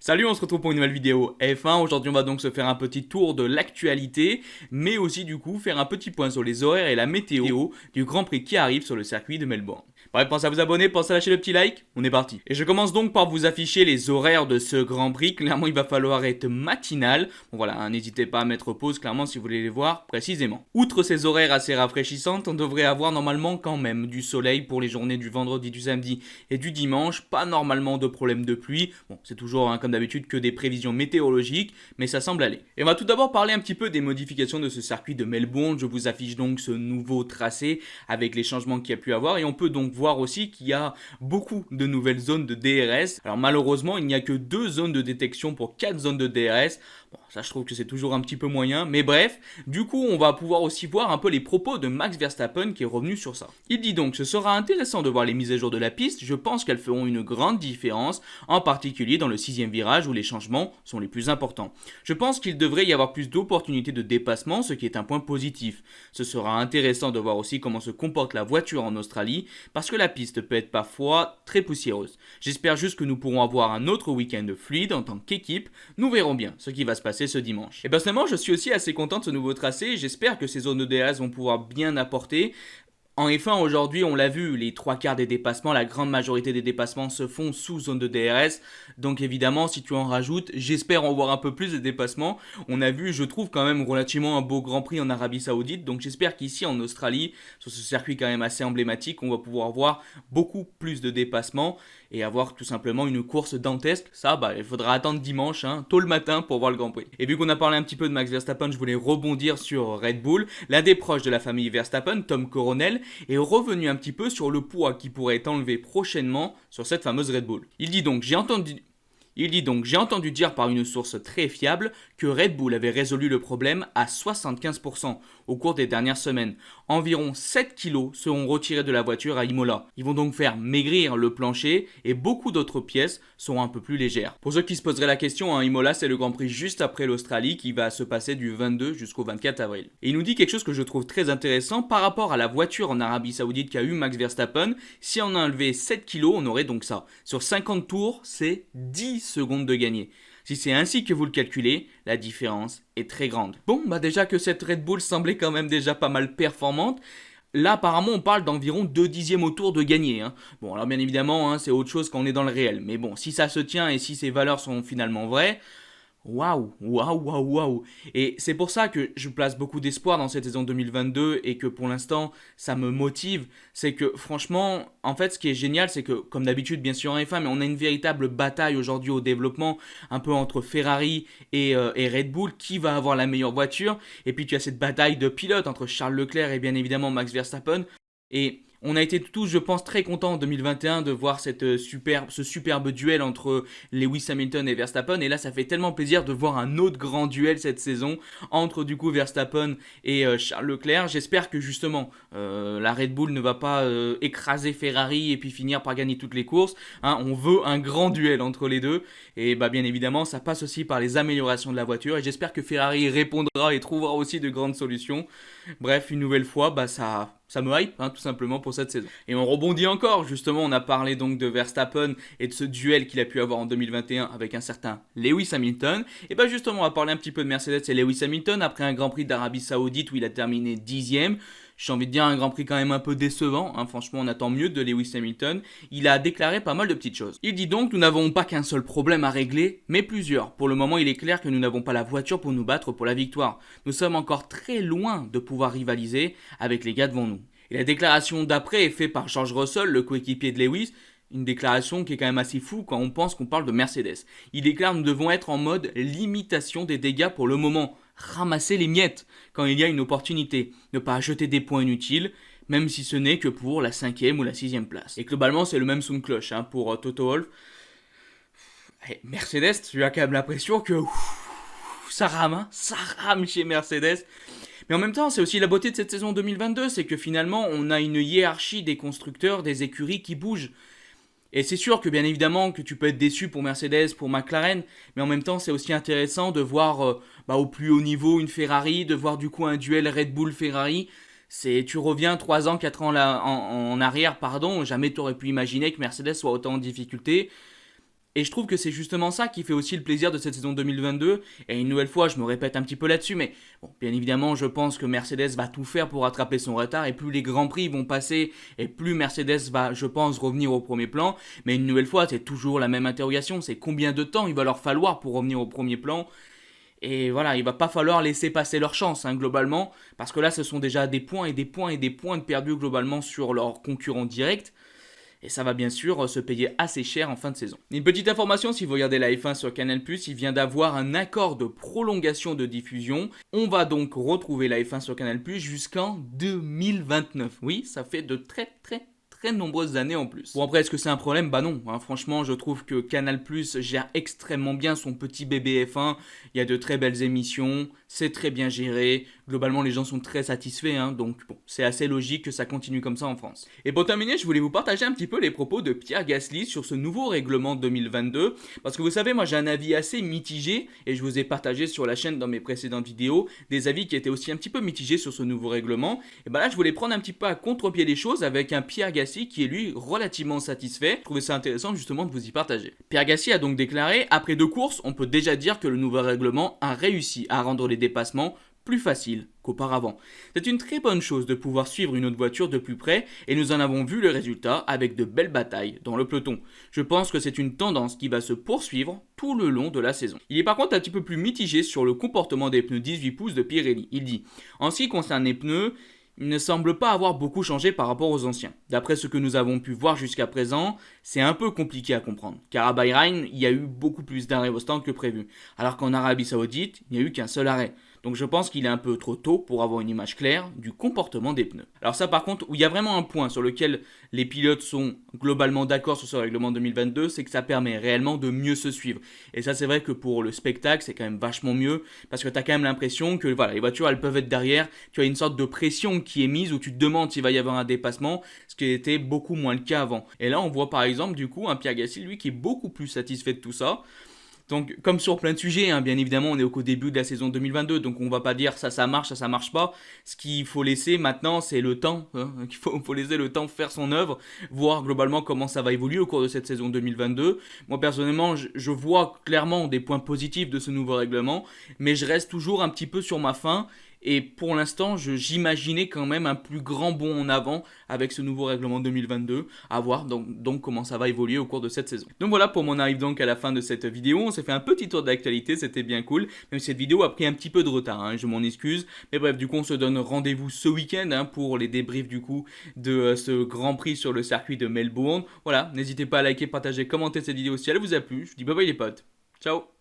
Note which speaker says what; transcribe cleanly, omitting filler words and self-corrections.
Speaker 1: Salut, on se retrouve pour une nouvelle vidéo F1. Aujourd'hui, on va donc se faire un petit tour de l'actualité, mais aussi du coup faire un petit point sur les horaires et la météo du Grand Prix qui arrive sur le circuit de Melbourne. Bref, pensez à vous abonner, pensez à lâcher le petit like, on est parti. Et je commence donc par vous afficher les horaires de ce Grand Prix. Clairement, il va falloir être matinal. Bon voilà, n'hésitez pas à mettre pause clairement si vous voulez les voir précisément. Outre ces horaires assez rafraîchissantes, on devrait avoir normalement quand même du soleil pour les journées du vendredi, du samedi et du dimanche. Pas normalement de problème de pluie. Bon, c'est toujours comme d'habitude que des prévisions météorologiques, mais ça semble aller. Et on va tout d'abord parler un petit peu des modifications de ce circuit de Melbourne. Je vous affiche donc ce nouveau tracé avec les changements qu'il y a pu avoir, et on peut donc voir aussi qu'il y a beaucoup de nouvelles zones de DRS. Alors malheureusement, il n'y a que 2 zones de détection pour 4 zones de DRS. Bon, ça je trouve que c'est toujours un petit peu moyen, mais bref, du coup on va pouvoir aussi voir un peu les propos de Max Verstappen qui est revenu sur ça. Il dit donc: ce sera intéressant de voir les mises à jour de la piste, je pense qu'elles feront une grande différence, en particulier dans le 6ème virage où les changements sont les plus importants. Je pense qu'il devrait y avoir plus d'opportunités de dépassement, ce qui est un point positif. Ce sera intéressant de voir aussi comment se comporte la voiture en Australie, parce que la piste peut être parfois très poussiéreuse. J'espère juste que nous pourrons avoir un autre week-end fluide en tant qu'équipe, nous verrons bien ce qui va se passer ce dimanche. Et personnellement, je suis aussi assez content de ce nouveau tracé, j'espère que ces zones de DRS vont pouvoir bien apporter. En F1 aujourd'hui, on l'a vu, les 3 quarts des dépassements, la grande majorité des dépassements se font sous zone de DRS. Donc évidemment, si tu en rajoutes, j'espère en voir un peu plus de dépassements. On a vu, je trouve quand même relativement un beau Grand Prix en Arabie Saoudite. Donc j'espère qu'ici en Australie, sur ce circuit quand même assez emblématique, on va pouvoir voir beaucoup plus de dépassements et avoir tout simplement une course dantesque. Ça, il faudra attendre dimanche, tôt le matin pour voir le Grand Prix. Et vu qu'on a parlé un petit peu de Max Verstappen, je voulais rebondir sur Red Bull. L'un des proches de la famille Verstappen, Tom Coronel, est revenu un petit peu sur le poids qui pourrait être enlevé prochainement sur cette fameuse Red Bull. Il dit donc: j'ai entendu dire par une source très fiable que Red Bull avait résolu le problème à 75% au cours des dernières semaines. Environ 7 kilos seront retirés de la voiture à Imola. Ils vont donc faire maigrir le plancher et beaucoup d'autres pièces seront un peu plus légères. Pour ceux qui se poseraient la question, Imola c'est le Grand Prix juste après l'Australie qui va se passer du 22 jusqu'au 24 avril. Et il nous dit quelque chose que je trouve très intéressant par rapport à la voiture en Arabie Saoudite qu'a eu Max Verstappen. Si on a enlevé 7 kilos, on aurait donc ça. Sur 50 tours, c'est 10 secondes de gagné. Si c'est ainsi que vous le calculez, la différence est très grande. Bon, déjà que cette Red Bull semblait quand même déjà pas mal performante, là apparemment on parle d'environ 2 dixièmes au tour de gagné. Bon, alors bien évidemment, c'est autre chose quand on est dans le réel. Mais bon, si ça se tient et si ces valeurs sont finalement vraies, waouh, waouh, waouh, waouh. Et c'est pour ça que je place beaucoup d'espoir dans cette saison 2022 et que pour l'instant ça me motive. C'est que franchement, en fait ce qui est génial, c'est que comme d'habitude bien sûr en F1, mais on a une véritable bataille aujourd'hui au développement, un peu entre Ferrari et Red Bull, qui va avoir la meilleure voiture. Et puis tu as cette bataille de pilotes entre Charles Leclerc et bien évidemment Max Verstappen. Et on a été tous, je pense, très contents en 2021 de voir ce superbe duel entre Lewis Hamilton et Verstappen. Et là, ça fait tellement plaisir de voir un autre grand duel cette saison entre du coup Verstappen et Charles Leclerc. J'espère que justement la Red Bull ne va pas écraser Ferrari et puis finir par gagner toutes les courses. On veut un grand duel entre les deux. Et bien évidemment, ça passe aussi par les améliorations de la voiture. Et j'espère que Ferrari répondra et trouvera aussi de grandes solutions. Bref, une nouvelle fois, ça me hype, tout simplement pour cette saison. Et on rebondit encore, justement, on a parlé donc de Verstappen et de ce duel qu'il a pu avoir en 2021 avec un certain Lewis Hamilton. Et justement, on va parler un petit peu de Mercedes et Lewis Hamilton après un Grand Prix d'Arabie Saoudite où il a terminé 10ème. J'ai envie de dire un Grand Prix quand même un peu décevant, franchement on attend mieux de Lewis Hamilton. Il a déclaré pas mal de petites choses. Il dit donc: nous n'avons pas qu'un seul problème à régler, mais plusieurs. Pour le moment il est clair que nous n'avons pas la voiture pour nous battre pour la victoire. Nous sommes encore très loin de pouvoir rivaliser avec les gars devant nous. Et la déclaration d'après est faite par George Russell, le coéquipier de Lewis. Une déclaration qui est quand même assez fou quand on pense qu'on parle de Mercedes. Il déclare: nous devons être en mode limitation des dégâts pour le moment. Ramasser les miettes quand il y a une opportunité. Ne pas jeter des points inutiles, même si ce n'est que pour la 5ème ou la 6ème place. Et globalement, c'est le même son de cloche pour Toto Wolff. Mercedes, tu as quand même l'impression que ça rame, ça rame chez Mercedes. Mais en même temps, c'est aussi la beauté de cette saison 2022, c'est que finalement, on a une hiérarchie des constructeurs, des écuries qui bougent. Et c'est sûr que bien évidemment que tu peux être déçu pour Mercedes, pour McLaren, mais en même temps c'est aussi intéressant de voir au plus haut niveau une Ferrari, de voir du coup un duel Red Bull-Ferrari. Tu reviens 3 ans, 4 ans en arrière, jamais tu aurais pu imaginer que Mercedes soit autant en difficulté. Et je trouve que c'est justement ça qui fait aussi le plaisir de cette saison 2022. Et une nouvelle fois, je me répète un petit peu là-dessus, mais bon, bien évidemment, je pense que Mercedes va tout faire pour rattraper son retard. Et plus les grands prix vont passer, et plus Mercedes va, je pense, revenir au premier plan. Mais une nouvelle fois, c'est toujours la même interrogation, c'est combien de temps il va leur falloir pour revenir au premier plan. Et voilà, il va pas falloir laisser passer leur chance, globalement, parce que là, ce sont déjà des points et des points et des points de perdus globalement sur leurs concurrents directs. Et ça va bien sûr se payer assez cher en fin de saison. Une petite information, si vous regardez la F1 sur Canal+, il vient d'avoir un accord de prolongation de diffusion. On va donc retrouver la F1 sur Canal+, jusqu'en 2029. Oui, ça fait de très nombreuses années en plus. Bon après, est-ce que c'est un problème? Bah non, franchement je trouve que Canal+ gère extrêmement bien son petit bébé F1, il y a de très belles émissions, c'est très bien géré, globalement les gens sont très satisfaits, donc bon, c'est assez logique que ça continue comme ça en France. Et pour terminer, je voulais vous partager un petit peu les propos de Pierre Gasly sur ce nouveau règlement 2022, parce que vous savez, moi j'ai un avis assez mitigé, et je vous ai partagé sur la chaîne dans mes précédentes vidéos, des avis qui étaient aussi un petit peu mitigés sur ce nouveau règlement, et bah là je voulais prendre un petit peu à contre-pied les choses avec un Pierre Gasly qui est lui relativement satisfait. Je trouvais ça intéressant justement de vous y partager. Pierre Gasly a donc déclaré: après 2 courses, on peut déjà dire que le nouveau règlement a réussi à rendre les dépassements plus faciles qu'auparavant. C'est une très bonne chose de pouvoir suivre une autre voiture de plus près et nous en avons vu le résultat avec de belles batailles dans le peloton. Je pense que c'est une tendance qui va se poursuivre tout le long de la saison. Il est par contre un petit peu plus mitigé sur le comportement des pneus 18 pouces de Pirelli. Il dit: en ce qui concerne les pneus, il ne semble pas avoir beaucoup changé par rapport aux anciens. D'après ce que nous avons pu voir jusqu'à présent, c'est un peu compliqué à comprendre, car à Bahreïn, il y a eu beaucoup plus d'arrêts au stand que prévu, alors qu'en Arabie Saoudite, il n'y a eu qu'un seul arrêt. Donc je pense qu'il est un peu trop tôt pour avoir une image claire du comportement des pneus. Alors ça par contre, où il y a vraiment un point sur lequel les pilotes sont globalement d'accord sur ce règlement 2022, c'est que ça permet réellement de mieux se suivre. Et ça c'est vrai que pour le spectacle, c'est quand même vachement mieux, parce que tu as quand même l'impression que voilà, les voitures elles peuvent être derrière, tu as une sorte de pression qui est mise où tu te demandes s'il va y avoir un dépassement, ce qui était beaucoup moins le cas avant. Et là on voit par exemple du coup un Pierre Gasly lui qui est beaucoup plus satisfait de tout ça. Donc, comme sur plein de sujets, bien évidemment, on est au début de la saison 2022, donc on va pas dire ça marche, ça marche pas. Ce qu'il faut laisser maintenant, c'est le temps. Il faut laisser le temps faire son œuvre, voir globalement comment ça va évoluer au cours de cette saison 2022. Moi, personnellement, je vois clairement des points positifs de ce nouveau règlement, mais je reste toujours un petit peu sur ma faim. Et pour l'instant, j'imaginais quand même un plus grand bond en avant avec ce nouveau règlement 2022. À voir donc comment ça va évoluer au cours de cette saison. Donc voilà, on arrive donc à la fin de cette vidéo. On s'est fait un petit tour d'actualité, c'était bien cool. Même si cette vidéo a pris un petit peu de retard, je m'en excuse. Mais bref, du coup, on se donne rendez-vous ce week-end pour les débriefs du coup de ce Grand Prix sur le circuit de Melbourne. Voilà, n'hésitez pas à liker, partager, commenter cette vidéo si elle vous a plu. Je vous dis bye bye les potes. Ciao.